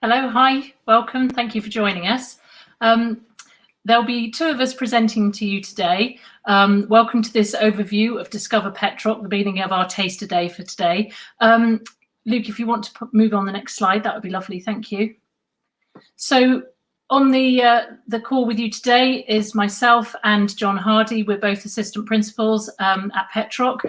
Hello, hi, welcome. Thank you for joining us. There'll be two of us presenting to you today. Welcome to this overview of Discover Petroc, the beginning of our taster day for today. Luke, if you want to move on the next slide, that would be lovely. Thank you. So on the call with you today is myself and John Hardy. We're both assistant principals at Petroc.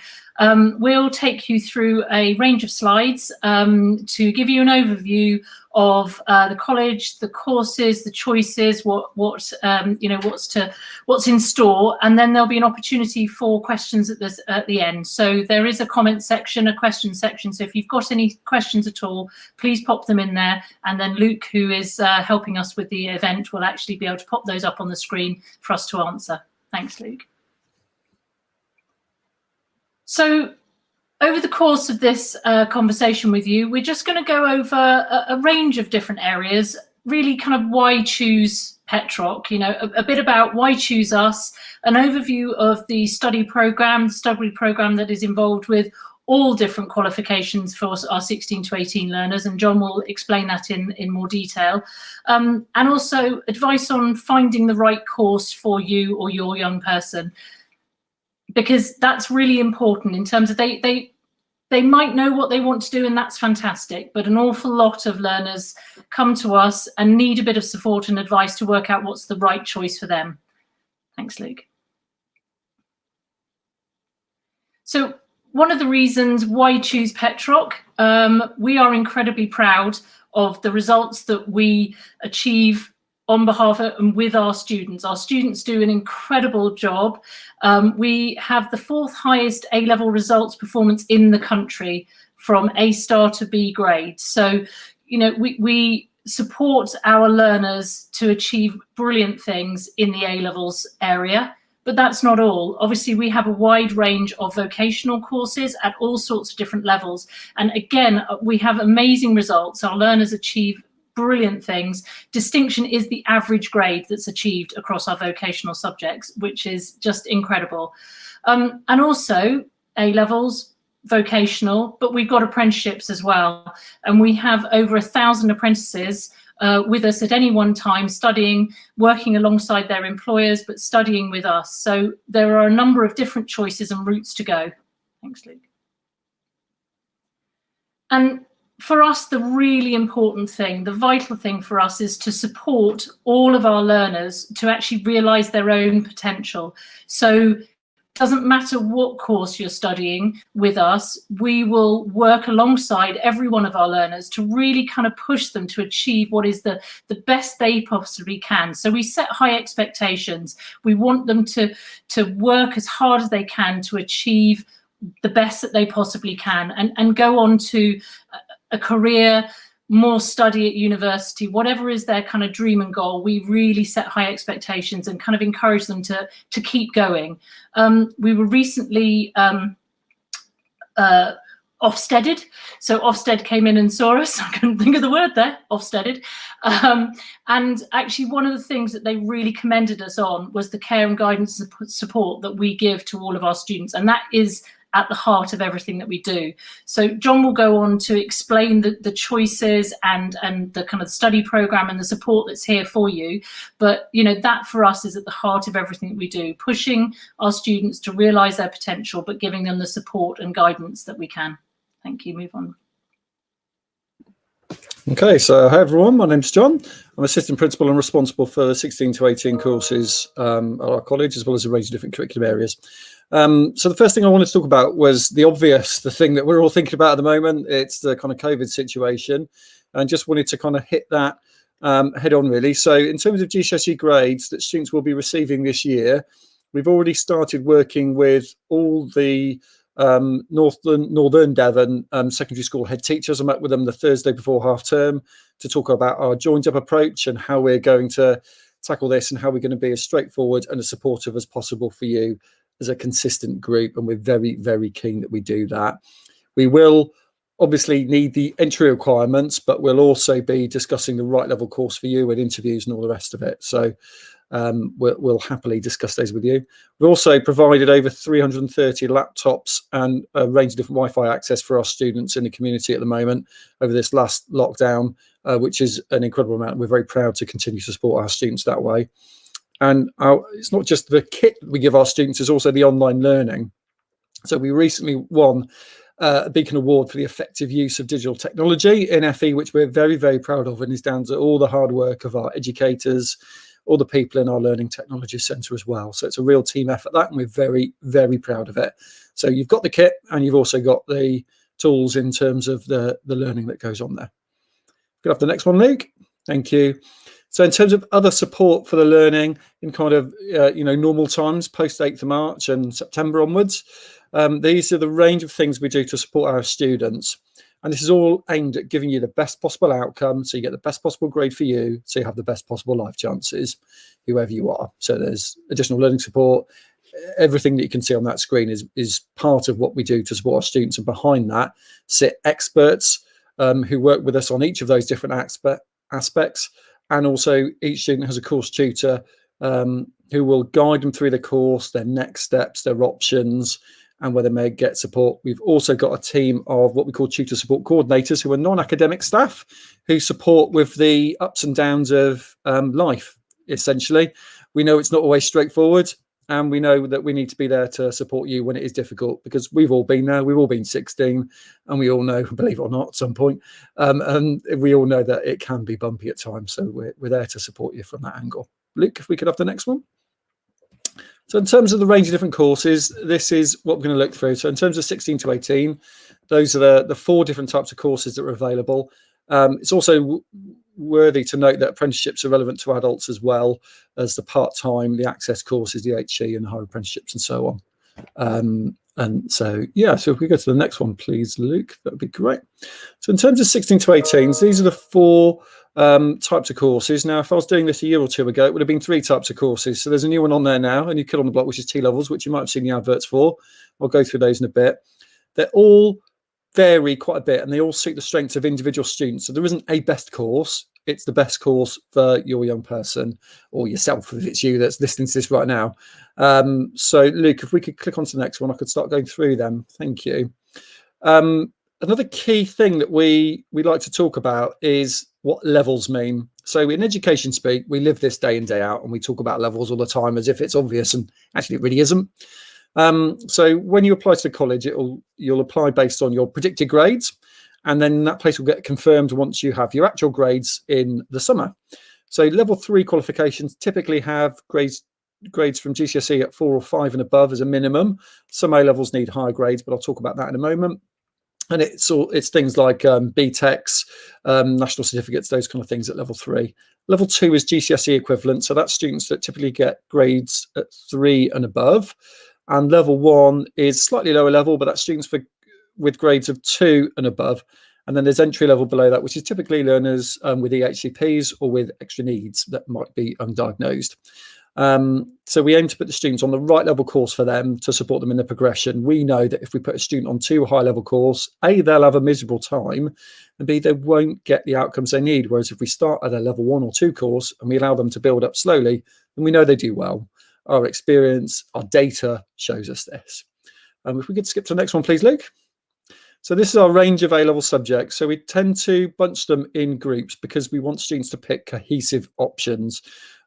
We'll take you through a range of slides to give you an overview of the college, the courses, the choices, what's in store, and then there'll be an opportunity for questions at the end. So there is a comment section, a question section. So if you've got any questions at all, please pop them in there, and then Luke, who is helping us with the event, will actually be able to pop those up on the screen for us to answer. Thanks, Luke. So over the course of this conversation with you, we're just going to go over a range of different areas, really kind of why choose Petroc, a bit about why choose us, an overview of the study program that is involved with all different qualifications for our 16 to 18 learners, and John will explain that in more detail, and also advice on finding the right course for you or your young person, because that's really important in terms of they might know what they want to do, and that's fantastic, but an awful lot of learners come to us and need a bit of support and advice to work out what's the right choice for them. Thanks, Luke. So one of the reasons why choose Petroc, we are incredibly proud of the results that we achieve on behalf of and with our students. Our students do an incredible job. We have the 4th highest A-level results performance in the country, from A star to B grade. So, we support our learners to achieve brilliant things in the A-levels area, but that's not all. Obviously, we have a wide range of vocational courses at all sorts of different levels. And again, we have amazing results. Our learners achieve brilliant things. Distinction is the average grade that's achieved across our vocational subjects, which is just incredible. And also A-levels, vocational, but we've got apprenticeships as well. And we have over 1,000 apprentices with us at any one time, studying, working alongside their employers, but studying with us. So there are a number of different choices and routes to go. Thanks, Luke. And for us, the really important thing, the vital thing for us, is to support all of our learners to actually realise their own potential. So it doesn't matter what course you're studying with us, we will work alongside every one of our learners to really kind of push them to achieve what is the best they possibly can. So we set high expectations. We want them to work as hard as they can to achieve the best that they possibly can, and go on to a career, more study at university, whatever is their kind of dream and goal. We really set high expectations and kind of encourage them to keep going. We were recently Ofsteded. So Ofsted came in and saw us. I couldn't think of the word there, Ofsteded. And actually one of the things that they really commended us on was the care and guidance support that we give to all of our students. And that is at the heart of everything that we do. So John will go on to explain the choices and the kind of study program and the support that's here for you. But that for us is at the heart of everything that we do, pushing our students to realise their potential, but giving them the support and guidance that we can. Thank you. Move on. Okay, so hi everyone, my name's John. I'm assistant principal and responsible for the 16 to 18 courses at our college, as well as a range of different curriculum areas. So the first thing I wanted to talk about was the thing that we're all thinking about at the moment. It's the kind of COVID situation, and just wanted to kind of hit that head on really. So in terms of GCSE grades that students will be receiving this year, we've already started working with all the Northern Devon secondary school head teachers. I met with them the Thursday before half term to talk about our joined up approach and how we're going to tackle this, and how we're going to be as straightforward and as supportive as possible for you as a consistent group. And we're very, very keen that we do that. We will obviously need the entry requirements, but we'll also be discussing the right level course for you and interviews and all the rest of it. So we'll happily discuss those with you. We've also provided over 330 laptops and a range of different Wi-Fi access for our students in the community at the moment over this last lockdown, which is an incredible amount. We're very proud to continue to support our students that way. And it's not just the kit that we give our students, it's also the online learning. So we recently won a Beacon Award for the effective use of digital technology in FE, which we're very, very proud of, and is down to all the hard work of our educators, all the people in our Learning Technology Centre as well. So it's a real team effort, that, and we're very, very proud of it. So you've got the kit and you've also got the tools in terms of the learning that goes on there. Good. Have the next one, Luke. Thank you. So in terms of other support for the learning in kind of, normal times, post 8th of March and September onwards, these are the range of things we do to support our students. And this is all aimed at giving you the best possible outcome, so you get the best possible grade for you, so you have the best possible life chances, whoever you are. So there's additional learning support. Everything that you can see on that screen is part of what we do to support our students. And behind that sit experts who work with us on each of those different aspects. And also each student has a course tutor who will guide them through the course, their next steps, their options, and where they may get support. We've also got a team of what we call tutor support coordinators, who are non-academic staff who support with the ups and downs of life, essentially. We know it's not always straightforward, and we know that we need to be there to support you when it is difficult, because we've all been there. We've all been 16, and we all know, believe it or not, at some point, and we all know that it can be bumpy at times. So we're there to support you from that angle. Luke, if we could have the next one. So in terms of the range of different courses, this is what we're going to look through. So in terms of 16 to 18, those are the 4 different types of courses that are available. It's also worthy to note that apprenticeships are relevant to adults as well as the part-time, the access courses, the HE and the higher apprenticeships and so on. And so, yeah, so if we go to the next one, please, Luke, that would be great. So in terms of 16 to 18s, these are the 4 types of courses. Now, if I was doing this a year or 2 ago, it would have been 3 types of courses. So there's a new one on there now, a new kid on the block, which is T-levels, which you might have seen the adverts for. I'll go through those in a bit. They're all vary quite a bit, and they all suit the strengths of individual students. So there isn't a best course. It's the best course for your young person, or yourself if it's you that's listening to this right now. So Luke, if we could click on to the next one, I could start going through them. Thank you. Another key thing that we like to talk about is what levels mean. So in education speak, we live this day in, day out, and we talk about levels all the time as if it's obvious, and actually it really isn't. So when you apply to the college, you'll apply based on your predicted grades, and then that place will get confirmed once you have your actual grades in the summer. So level 3 qualifications typically have grades from GCSE at 4 or 5 and above as a minimum. Some A levels need higher grades, but I'll talk about that in a moment. And it's things like BTECs, national certificates, those kind of things at level 3. Level 2 is GCSE equivalent, so that's students that typically get grades at 3 and above. And level 1 is slightly lower level, but that's students with grades of 2 and above. And then there's entry level below that, which is typically learners with EHCPs or with extra needs that might be undiagnosed. So we aim to put the students on the right level course for them to support them in the progression. We know that if we put a student on too high level course, A, they'll have a miserable time, and B, they won't get the outcomes they need. Whereas if we start at a level 1 or 2 course and we allow them to build up slowly, then we know they do well. Our experience, our data shows us this. If we could skip to the next one, please, Luke. So this is our range of A-level subjects. So we tend to bunch them in groups because we want students to pick cohesive options.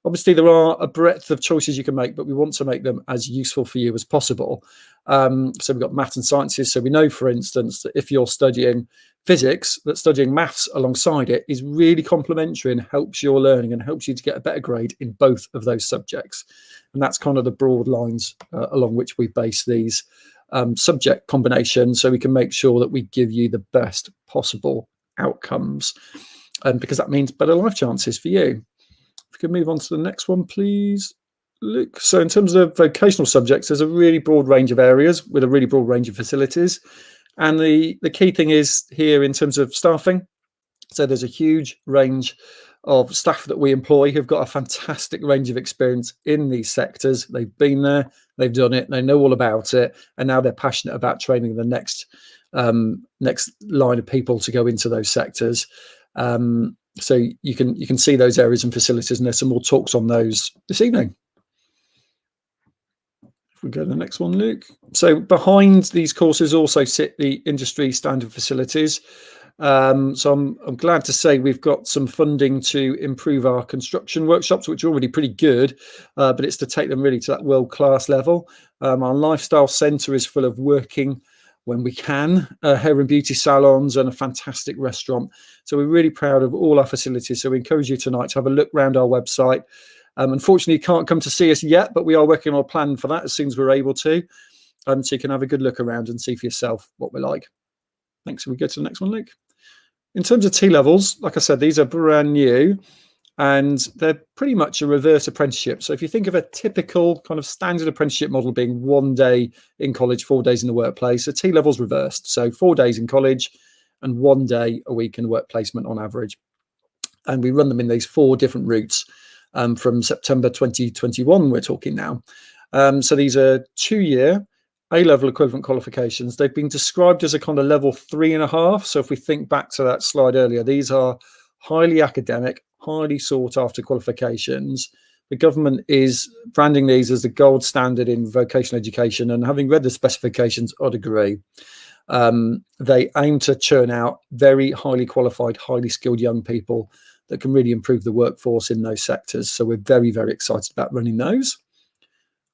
Obviously, there are a breadth of choices you can make, but we want to make them as useful for you as possible. So we've got maths and sciences. So we know, for instance, that if you're studying physics, that studying maths alongside it is really complementary and helps your learning and helps you to get a better grade in both of those subjects. And that's kind of the broad lines along which we base these subject combinations, so we can make sure that we give you the best possible outcomes, because that means better life chances for you. If we could move on to the next one, please, Luke. So in terms of vocational subjects, there's a really broad range of areas with a really broad range of facilities. And the key thing is here in terms of staffing. So there's a huge range of staff that we employ who've got a fantastic range of experience in these sectors. They've been there, they've done it, they know all about it, and now they're passionate about training the next line of people to go into those sectors. So you can see those areas and facilities, and there's some more talks on those this evening. If we go to the next one, Luke. So behind these courses also sit the industry standard facilities. So I'm glad to say we've got some funding to improve our construction workshops, which are already pretty good, but it's to take them really to that world-class level. Our lifestyle centre is full of working when we can, hair and beauty salons and a fantastic restaurant. So we're really proud of all our facilities. So we encourage you tonight to have a look around our website. Unfortunately, you can't come to see us yet, but we are working on a plan for that as soon as we're able to. So you can have a good look around and see for yourself what we're like. Thanks. We go to the next one, Luke. In terms of T-levels, like I said, these are brand new and they're pretty much a reverse apprenticeship. So if you think of a typical kind of standard apprenticeship model being 1 day in college, 4 days in the workplace, a T-level's reversed. So 4 days in college and 1 day a week in work placement on average. And we run them in these 4 different routes from September 2021, we're talking now. So these are 2-year A-level equivalent qualifications. They've been described as a kind of level 3.5. So if we think back to that slide earlier, these are highly academic, highly sought after qualifications. The government is branding these as the gold standard in vocational education, and having read the specifications, I'd agree. They aim to churn out very highly qualified, highly skilled young people that can really improve the workforce in those sectors. So we're very, very excited about running those.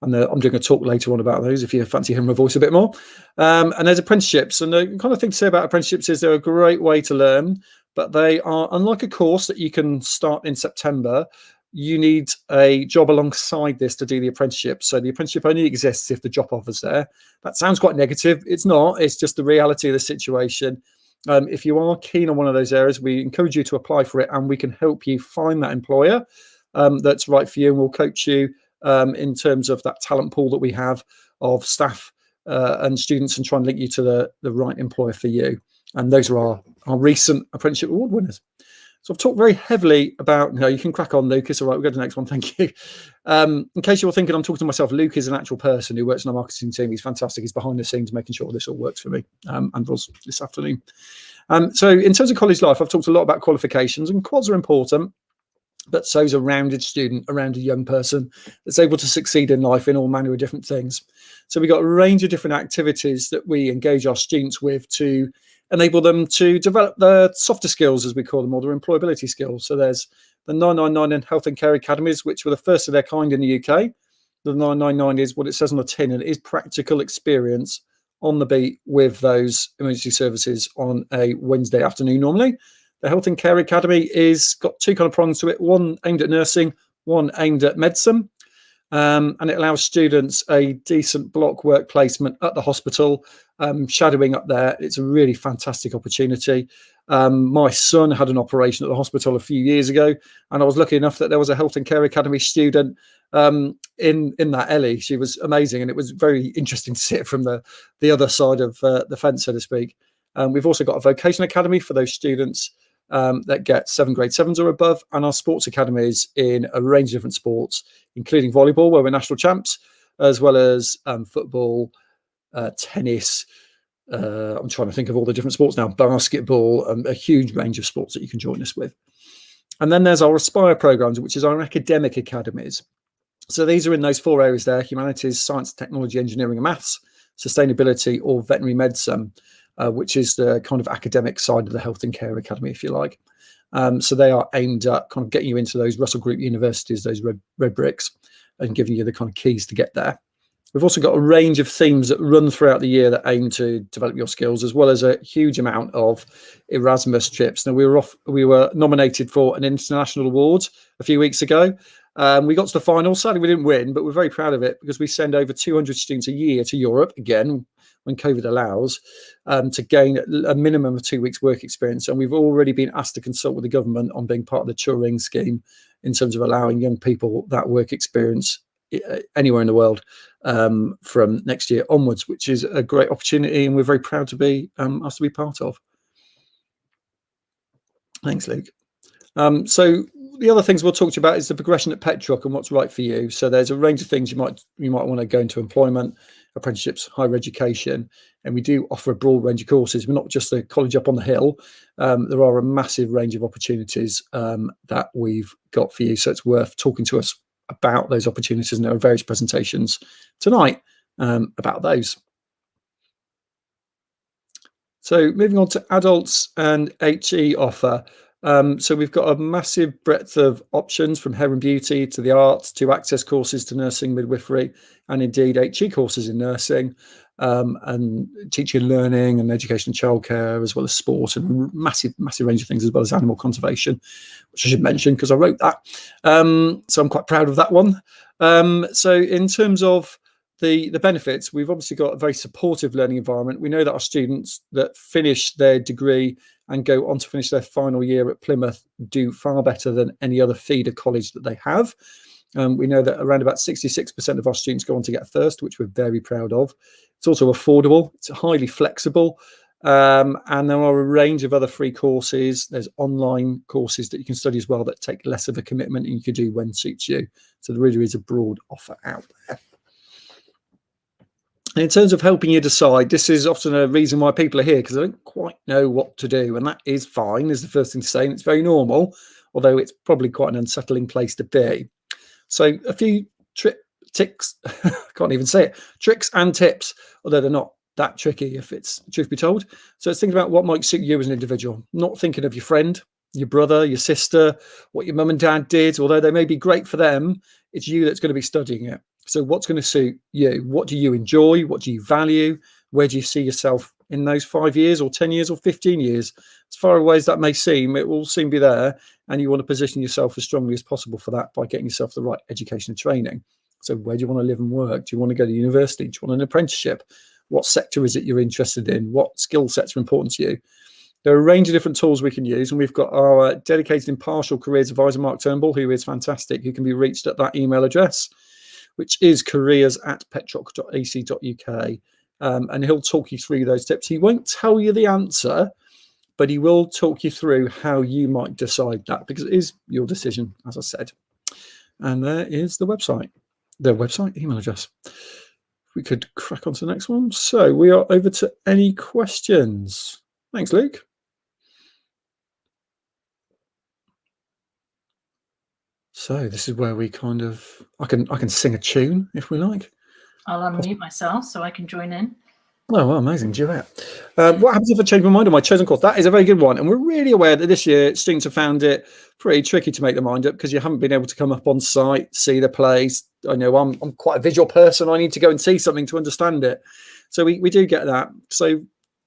And I'm doing a talk later on about those if you fancy hearing my voice a bit more. And there's apprenticeships. And the kind of thing to say about apprenticeships is they're a great way to learn, but they are, unlike a course that you can start in September, you need a job alongside this to do the apprenticeship. So the apprenticeship only exists if the job offer's there. That sounds quite negative. It's not. It's just the reality of the situation. If you are keen on one of those areas, we encourage you to apply for it, and we can help you find that employer that's right for you, and we'll coach you in terms of that talent pool that we have of staff and students, and try and link you to the right employer for you. And those are our recent apprenticeship award winners. So I've talked very heavily about, you can crack on, Lucas. All right, we'll go to the next one. Thank you. In case you're thinking I'm talking to myself, Luke is an actual person who works in our marketing team. He's fantastic. He's behind the scenes making sure this all works for me and was this afternoon. So in terms of college life, I've talked a lot about qualifications, and quads are important, but so is a rounded student, a rounded young person that's able to succeed in life in all manner of different things. So we've got a range of different activities that we engage our students with to enable them to develop their softer skills, as we call them, or their employability skills. So there's the 999 and Health and Care Academies, which were the first of their kind in the UK. The 999 is what it says on the tin, and it is practical experience on the beat with those emergency services on a Wednesday afternoon normally. The Health and Care Academy is got 2 kind of prongs to it, one aimed at nursing, one aimed at medicine. And it allows students a decent block work placement at the hospital, shadowing up there. It's a really fantastic opportunity. My son had an operation at the hospital a few years ago, and I was lucky enough that there was a Health and Care Academy student in that Ellie. She was amazing, and it was very interesting to see it from the other side of the fence, so to speak. We've also got a vocational academy for those students that get grade 7s or above, and our sports academies in a range of different sports, including volleyball, where we're national champs, as well as football, tennis. I'm trying to think of all the different sports now, basketball, a huge range of sports that you can join us with. And then there's our Aspire programs, which is our academic academies. So these are in those 4 areas there: humanities, science, technology, engineering and maths, sustainability, or veterinary medicine, which is the kind of academic side of the Health and Care Academy, if you like. So they are aimed at kind of getting you into those Russell Group universities, those red bricks, and giving you the kind of keys to get there. We've also got a range of themes that run throughout the year that aim to develop your skills, as well as a huge amount of Erasmus trips. Now, we were nominated for an international award a few weeks ago. We got to the final. Sadly, we didn't win, but we're very proud of it because we send over 200 students a year to Europe, again, when COVID allows, to gain a minimum of 2 weeks work experience. And we've already been asked to consult with the government on being part of the Turing scheme in terms of allowing young people that work experience anywhere in the world from next year onwards, which is a great opportunity, and we're very proud to be asked to be part of. Thanks, Luke. So the other things we'll talk to you about is the progression at PETROC and what's right for you. So there's a range of things you might want to go into: employment, apprenticeships, higher education, and we do offer a broad range of courses. We're not just a college up on the hill. There are a massive range of opportunities that we've got for you, so it's worth talking to us about those opportunities, and there are various presentations tonight about those. So moving on to adults and HE offer. So we've got a massive breadth of options, from hair and beauty to the arts to access courses to nursing, midwifery, and indeed HE courses in nursing, and teaching and learning and education and childcare, as well as sport, and massive range of things, as well as animal conservation, which I should mention because I wrote that. So I'm quite proud of that one. So in terms of the benefits, we've obviously got a very supportive learning environment. We know that our students that finish their degree and go on to finish their final year at Plymouth do far better than any other feeder college that they have. We know that around about 66% of our students go on to get a first, which we're very proud of. It's also affordable, it's highly flexible, and there are a range of other free courses. There's online courses that you can study as well that take less of a commitment and you can do when suits you. So there really is a broad offer out there. In terms of helping you decide, this is often a reason why people are here, because they don't quite know what to do, and that is fine, is the first thing to say, and it's very normal, although it's probably quite an unsettling place to be. So a few tricks, can't even say it, tricks and tips, although they're not that tricky if it's truth be told. So it's thinking about what might suit you as an individual, not thinking of your friend, your brother, your sister, what your mum and dad did, although they may be great for them, it's you that's going to be studying it. So what's going to suit you? What do you enjoy? What do you value? Where do you see yourself in those 5 years or 10 years or 15 years? As far away as that may seem, it will soon be there. And you want to position yourself as strongly as possible for that by getting yourself the right education and training. So where do you want to live and work? Do you want to go to university? Do you want an apprenticeship? What sector is it you're interested in? What skill sets are important to you? There are a range of different tools we can use, and we've got our dedicated impartial careers advisor, Mark Turnbull, who is fantastic, who can be reached at that email address, which is careers@petroc.ac.uk. And he'll talk you through those tips. He won't tell you the answer, but he will talk you through how you might decide that, because it is your decision, as I said. And there is the website email address. We could crack on to the next one. So we are over to any questions. Thanks, Luke. So this is where we kind of, I can sing a tune if we like. I'll unmute myself so I can join in. Oh, well, amazing duet. What happens if I change my mind on my chosen course? That is a very good one. And we're really aware that this year students have found it pretty tricky to make their mind up because you haven't been able to come up on site, see the place. I know I'm quite a visual person. I need to go and see something to understand it. So we do get that. So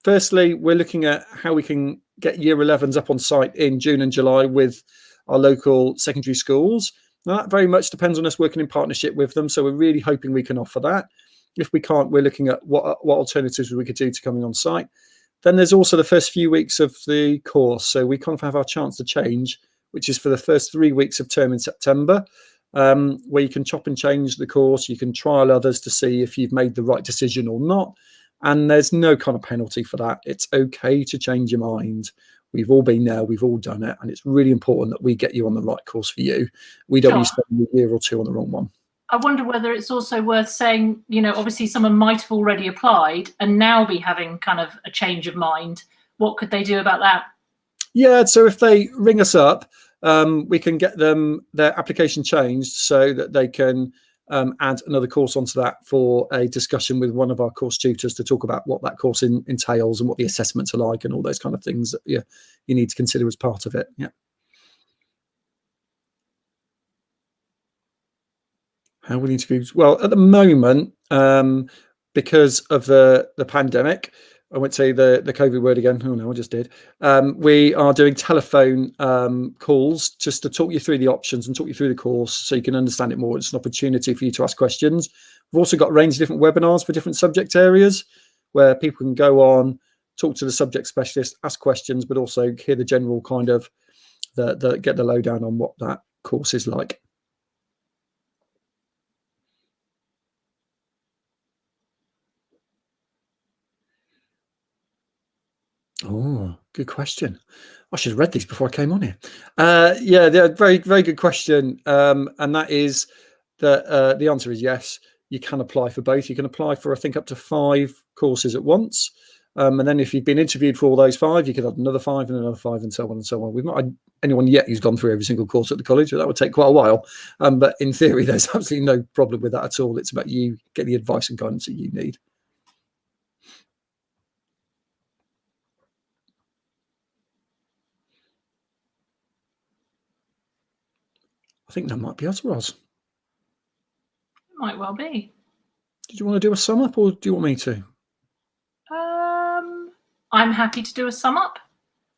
firstly, we're looking at how we can get year 11s up on site in June and July with our local secondary schools. Now, that very much depends on us working in partnership with them. So we're really hoping we can offer that. If we can't, we're looking at what alternatives we could do to coming on site. Then there's also the first few weeks of the course. So we kind of have our chance to change, which is for the first 3 weeks of term in September, where you can chop and change the course. You can trial others to see if you've made the right decision or not. And there's no kind of penalty for that. It's okay to change your mind. We've all been there. We've all done it. And it's really important that we get you on the right course for you. We don't want you spending a year or two on the wrong one. I wonder whether it's also worth saying, obviously someone might have already applied and now be having kind of a change of mind. What could they do about that? Yeah, so if they ring us up, we can get them their application changed so that they can add another course onto that for a discussion with one of our course tutors to talk about what that course entails and what the assessments are like and all those kind of things that you need to consider as part of it. Yeah. How will interviews? Well, at the moment, because of the pandemic, I won't say the COVID word again. Oh no, I just did. We are doing telephone calls just to talk you through the options and talk you through the course so you can understand it more. It's an opportunity for you to ask questions. We've also got a range of different webinars for different subject areas where people can go on, talk to the subject specialist, ask questions, but also hear the general kind of get the lowdown on what that course is like. Oh, good question. I should have read these before I came on here. Yeah, they're very, very good question. And that is that the answer is yes, you can apply for both. You can apply for, I think, up to 5 courses at once. And then if you've been interviewed for all those 5, you could add another 5 and another 5 and so on and so on. We've not had anyone yet who's gone through every single course at the college, but that would take quite a while. But in theory, there's absolutely no problem with that at all. It's about you getting the advice and guidance that you need. I think that might be us, Roz. It might well be. Did you want to do a sum up, or do you want me to? I'm happy to do a sum up.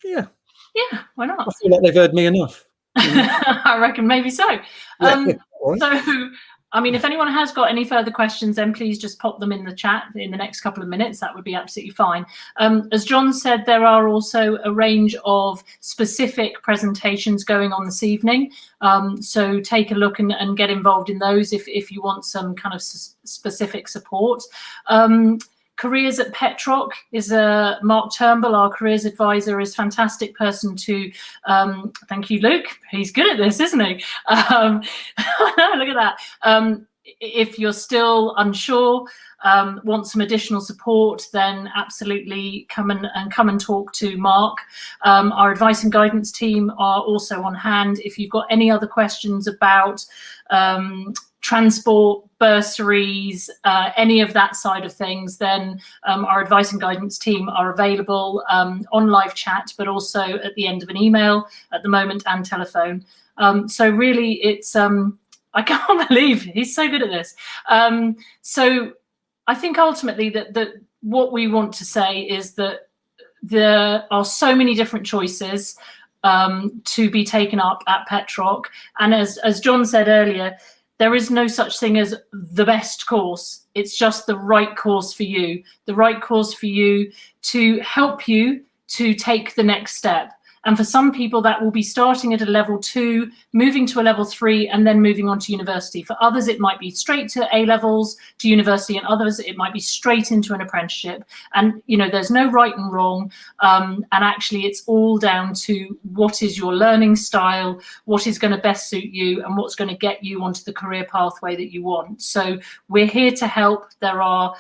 Yeah. Yeah, why not? I feel like they've heard me enough. I reckon maybe so. Yeah, right. So, I mean, if anyone has got any further questions, then please just pop them in the chat in the next couple of minutes. That would be absolutely fine. As John said, there are also a range of specific presentations going on this evening. So take a look and get involved in those if you want some kind of specific support. Careers at PETROC is Mark Turnbull, our careers advisor, is a fantastic person to, thank you, Luke. He's good at this, isn't he? Look at that. If you're still unsure, want some additional support, then absolutely come and talk to Mark. Our advice and guidance team are also on hand. If you've got any other questions about transport, bursaries, any of that side of things, then our advice and guidance team are available on live chat, but also at the end of an email at the moment, and telephone. So really, it's I can't believe he's so good at this. So I think ultimately that what we want to say is that there are so many different choices to be taken up at PETROC, and as John said earlier, there is no such thing as the best course. It's just the right course for you, the right course for you to help you to take the next step. And for some people, that will be starting at a level 2, moving to a level 3, and then moving on to university. For others, it might be straight to A levels, to university, and others, it might be straight into an apprenticeship. And, you know, there's no right and wrong. And actually, it's all down to what is your learning style, what is going to best suit you, and what's going to get you onto the career pathway that you want. So we're here to help. There are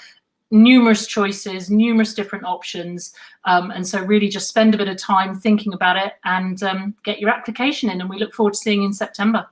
numerous choices, numerous different options, and so really just spend a bit of time thinking about it and get your application in, and we look forward to seeing you in September.